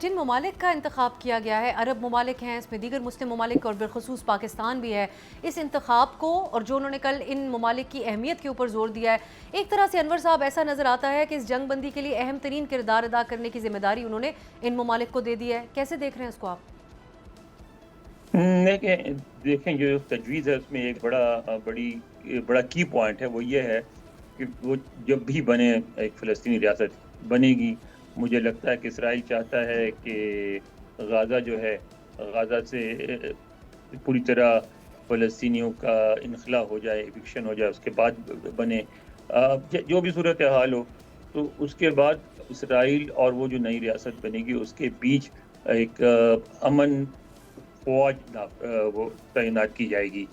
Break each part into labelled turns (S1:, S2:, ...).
S1: جن ممالک کا انتخاب کیا گیا ہے عرب ممالک ہیں، اس میں دیگر مسلم ممالک اور بالخصوص پاکستان بھی ہے، اس انتخاب کو اور جو انہوں نے کل ان ممالک کی اہمیت کے اوپر زور دیا ہے، ایک طرح سے انور صاحب ایسا نظر آتا ہے کہ اس جنگ بندی کے لیے اہم ترین کردار ادا کرنے کی ذمہ داری انہوں نے ان ممالک کو دے دی ہے۔ کیسے دیکھ رہے ہیں اس کو آپ؟
S2: دیکھیں جو تجویز ہے اس میں ایک بڑا کی پوائنٹ ہے، وہ یہ ہے کہ وہ جب بھی بنے ایک فلسطینی ریاست بنے گی، مجھے لگتا ہے کہ اسرائیل چاہتا ہے کہ غازہ جو ہے، غازہ سے پوری طرح فلسطینیوں کا انخلا ہو جائے، ایوکشن ہو جائے، اس کے بعد بنے۔ جو بھی صورتحال ہو تو اس کے بعد اسرائیل اور وہ جو نئی ریاست بنے گی اس کے بیچ ایک امن فوج وہ تعینات کی جائے گی،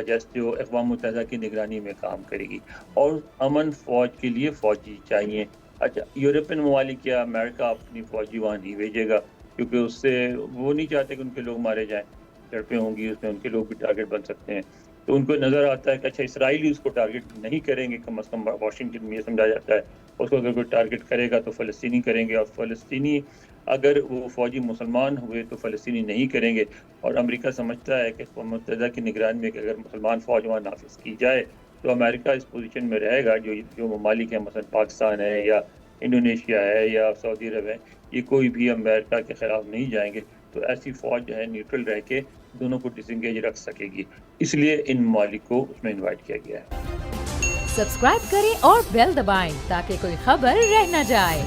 S2: جیسے جو اقوام متحدہ کی نگرانی میں کام کرے گی، اور امن فوج کے لیے فوجی چاہیے۔ اچھا، یورپین ممالک یا امریکہ اپنی فوجی وہاں نہیں بھیجے گا، کیونکہ اس سے وہ نہیں چاہتے کہ ان کے لوگ مارے جائیں، جھڑپیں ہوں گی، اس میں ان کے لوگ بھی ٹارگٹ بن سکتے ہیں۔ تو ان کو نظر آتا ہے کہ اچھا اسرائیلی اس کو ٹارگٹ نہیں کریں گے، کم از کم واشنگٹن میں یہ سمجھا جاتا ہے اس کو اگر کوئی ٹارگٹ کرے گا تو فلسطینی کریں گے، اور فلسطینی اگر وہ فوجی مسلمان ہوئے تو فلسطینی نہیں کریں گے۔ اور امریکہ سمجھتا ہے کہ اقوام متحدہ کی نگرانی میں کہ اگر مسلمان فوج وہاں نافذ کی جائے تو امریکہ اس پوزیشن میں رہے گا، جو ممالک ہیں مثلا پاکستان ہے یا انڈونیشیا ہے یا سعودی عرب ہے، یہ کوئی بھی امریکہ کے خلاف نہیں جائیں گے، تو ایسی فوج جو ہے نیوٹرل رہ کے دونوں کو ڈس انگیج رکھ سکے گی۔ اس لیے ان ممالک کو اس میں انوائٹ کیا گیا ہے۔
S3: سبسکرائب کریں اور بیل دبائیں تاکہ کوئی خبر رہ نہ جائے۔